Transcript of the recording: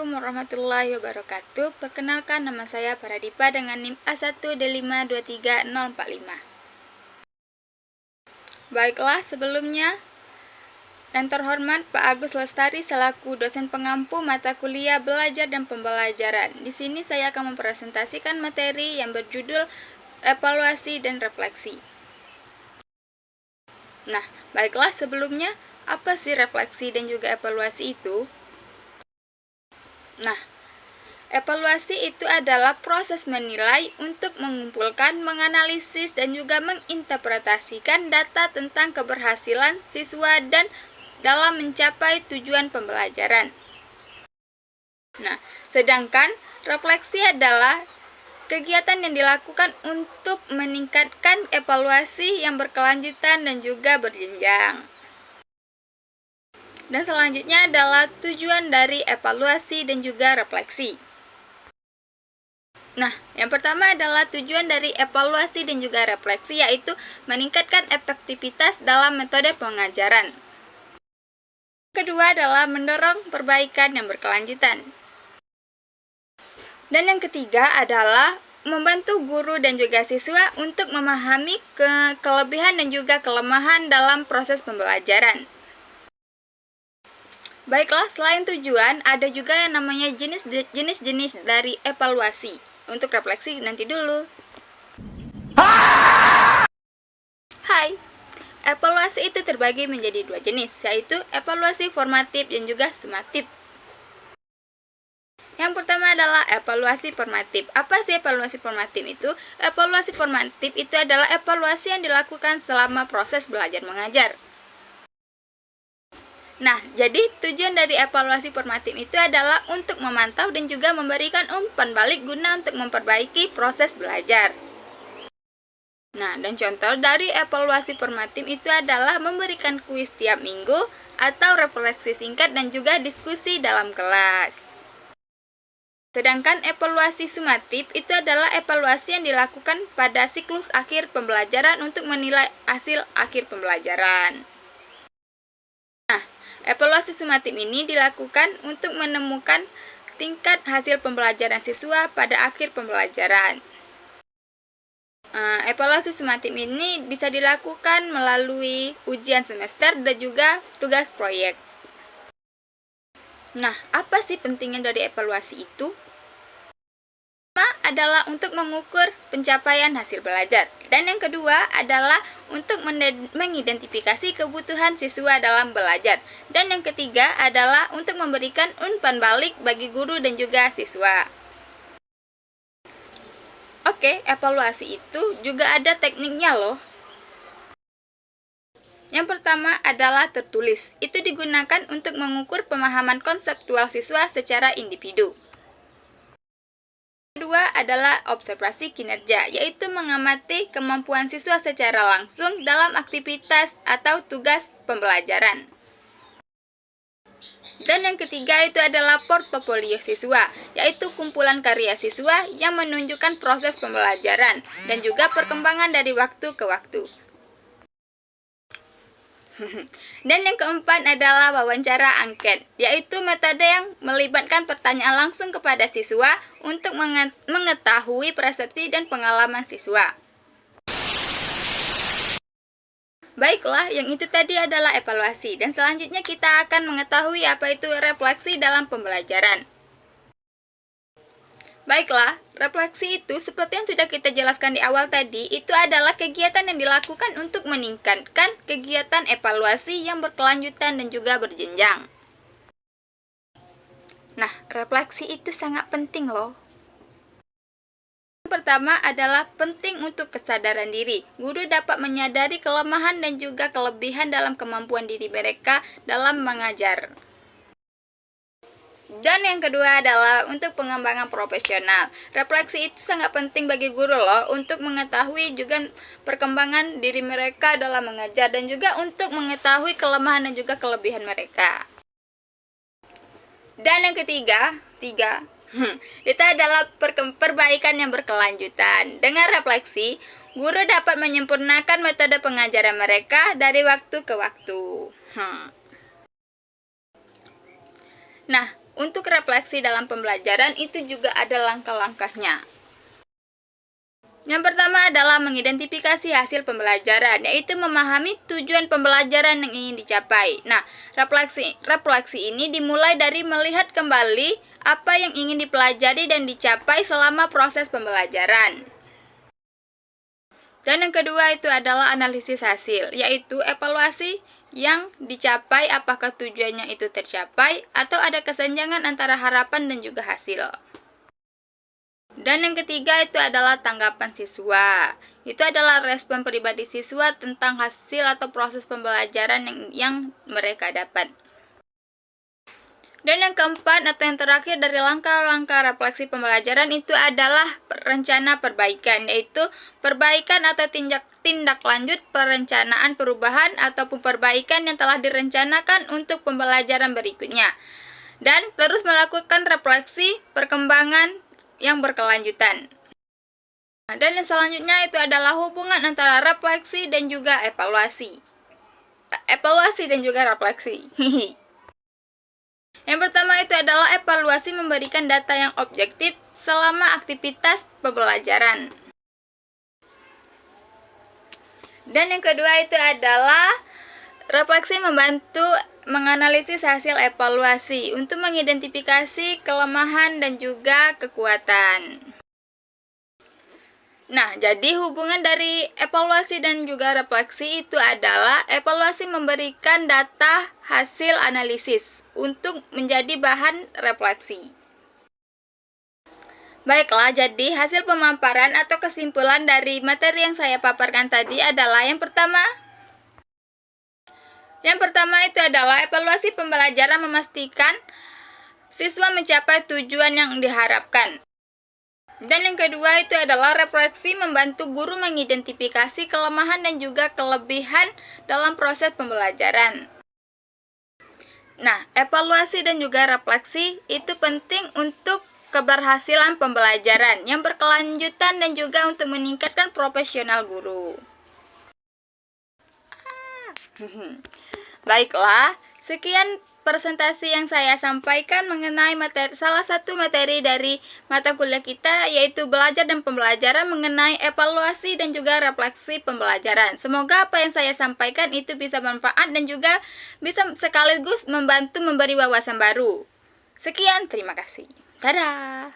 Assalamualaikum warahmatullahi wabarakatuh. Perkenalkan, nama saya Paradipa dengan NIM A1D523045. Baiklah, sebelumnya yang terhormat Pak Agus Lestari selaku dosen pengampu mata kuliah belajar dan pembelajaran. Di sini saya akan mempresentasikan materi yang berjudul evaluasi dan refleksi. Nah, baiklah, sebelumnya apa sih refleksi dan juga evaluasi itu? Nah, evaluasi itu adalah proses menilai untuk mengumpulkan, menganalisis, dan juga menginterpretasikan data tentang keberhasilan siswa dan dalam mencapai tujuan pembelajaran. Nah, sedangkan refleksi adalah kegiatan yang dilakukan untuk meningkatkan evaluasi yang berkelanjutan dan juga berjenjang. Dan selanjutnya adalah tujuan dari evaluasi dan juga refleksi. Nah, yang pertama adalah tujuan dari evaluasi dan juga refleksi, yaitu meningkatkan efektivitas dalam metode pengajaran. Kedua adalah mendorong perbaikan yang berkelanjutan. Dan yang ketiga adalah membantu guru dan juga siswa untuk memahami kelebihan dan juga kelemahan dalam proses pembelajaran. Baiklah, selain tujuan, ada juga yang namanya jenis-jenis dari evaluasi. Untuk refleksi nanti dulu. Hai, evaluasi itu terbagi menjadi dua jenis, yaitu evaluasi formatif dan juga sumatif. Yang pertama adalah evaluasi formatif. Apa sih evaluasi formatif itu? Evaluasi formatif itu adalah evaluasi yang dilakukan selama proses belajar mengajar. Nah, jadi tujuan dari evaluasi formatif itu adalah untuk memantau dan juga memberikan umpan balik guna untuk memperbaiki proses belajar. Nah, dan contoh dari evaluasi formatif itu adalah memberikan kuis tiap minggu atau refleksi singkat dan juga diskusi dalam kelas. Sedangkan evaluasi sumatif itu adalah evaluasi yang dilakukan pada siklus akhir pembelajaran untuk menilai hasil akhir pembelajaran. Nah, evaluasi sumatif ini dilakukan untuk menemukan tingkat hasil pembelajaran siswa pada akhir pembelajaran. Evaluasi sumatif ini bisa dilakukan melalui ujian semester dan juga tugas proyek. Nah, apa sih pentingnya dari evaluasi itu? Adalah untuk mengukur pencapaian hasil belajar, dan yang kedua adalah untuk mengidentifikasi kebutuhan siswa dalam belajar, dan yang ketiga adalah untuk memberikan umpan balik bagi guru dan juga siswa. Oke, evaluasi itu juga ada tekniknya loh. Yang pertama adalah tertulis. Itu digunakan untuk mengukur pemahaman konseptual siswa secara individu. Kedua adalah observasi kinerja, yaitu mengamati kemampuan siswa secara langsung dalam aktivitas atau tugas pembelajaran. Dan yang ketiga itu adalah portofolio siswa, yaitu kumpulan karya siswa yang menunjukkan proses pembelajaran dan juga perkembangan dari waktu ke waktu. Dan yang keempat adalah wawancara angket, yaitu metode yang melibatkan pertanyaan langsung kepada siswa untuk mengetahui persepsi dan pengalaman siswa. Baiklah, yang itu tadi adalah evaluasi, dan selanjutnya kita akan mengetahui apa itu refleksi dalam pembelajaran. Baiklah, refleksi itu seperti yang sudah kita jelaskan di awal tadi, itu adalah kegiatan yang dilakukan untuk meningkatkan kegiatan evaluasi yang berkelanjutan dan juga berjenjang. Nah, refleksi itu sangat penting loh. Yang pertama adalah penting untuk kesadaran diri. Guru dapat menyadari kelemahan dan juga kelebihan dalam kemampuan diri mereka dalam mengajar. Dan yang kedua adalah untuk pengembangan profesional. Refleksi itu sangat penting bagi guru loh, untuk mengetahui juga perkembangan diri mereka dalam mengajar dan juga untuk mengetahui kelemahan dan juga kelebihan mereka. Dan yang ketiga, itu adalah perbaikan yang berkelanjutan. Dengan refleksi, guru dapat menyempurnakan metode pengajaran mereka dari waktu ke waktu. Nah, untuk refleksi dalam pembelajaran itu juga ada langkah-langkahnya. Yang pertama adalah mengidentifikasi hasil pembelajaran, yaitu memahami tujuan pembelajaran yang ingin dicapai. Nah, refleksi ini dimulai dari melihat kembali apa yang ingin dipelajari dan dicapai selama proses pembelajaran. Dan yang kedua itu adalah analisis hasil, yaitu evaluasi yang dicapai apakah tujuannya itu tercapai atau ada kesenjangan antara harapan dan juga hasil. Dan yang ketiga itu adalah tanggapan siswa. Itu adalah respon pribadi siswa tentang hasil atau proses pembelajaran yang mereka dapat. Dan yang keempat atau yang terakhir dari langkah-langkah refleksi pembelajaran itu adalah rencana perbaikan, yaitu perbaikan atau tindak lanjut perencanaan perubahan ataupun perbaikan yang telah direncanakan untuk pembelajaran berikutnya. Dan terus melakukan refleksi perkembangan yang berkelanjutan. Dan yang selanjutnya itu adalah hubungan antara refleksi dan juga evaluasi. Evaluasi dan juga refleksi. Yang pertama itu adalah evaluasi memberikan data yang objektif selama aktivitas pembelajaran. Dan yang kedua itu adalah refleksi membantu menganalisis hasil evaluasi untuk mengidentifikasi kelemahan dan juga kekuatan. Nah, jadi hubungan dari evaluasi dan juga refleksi itu adalah evaluasi memberikan data hasil analisis untuk menjadi bahan refleksi. Baiklah, jadi hasil pemaparan atau kesimpulan dari materi yang saya paparkan tadi adalah yang pertama itu adalah evaluasi pembelajaran memastikan siswa mencapai tujuan yang diharapkan. Dan yang kedua itu adalah refleksi membantu guru mengidentifikasi kelemahan dan juga kelebihan dalam proses pembelajaran. Nah, evaluasi dan juga refleksi itu penting untuk keberhasilan pembelajaran yang berkelanjutan dan juga untuk meningkatkan profesional guru. Baiklah, sekian presentasi yang saya sampaikan mengenai salah satu materi dari mata kuliah kita, yaitu belajar dan pembelajaran mengenai evaluasi dan juga refleksi pembelajaran. Semoga apa yang saya sampaikan itu bisa bermanfaat dan juga bisa sekaligus membantu memberi wawasan baru. Sekian, terima kasih. Dadah!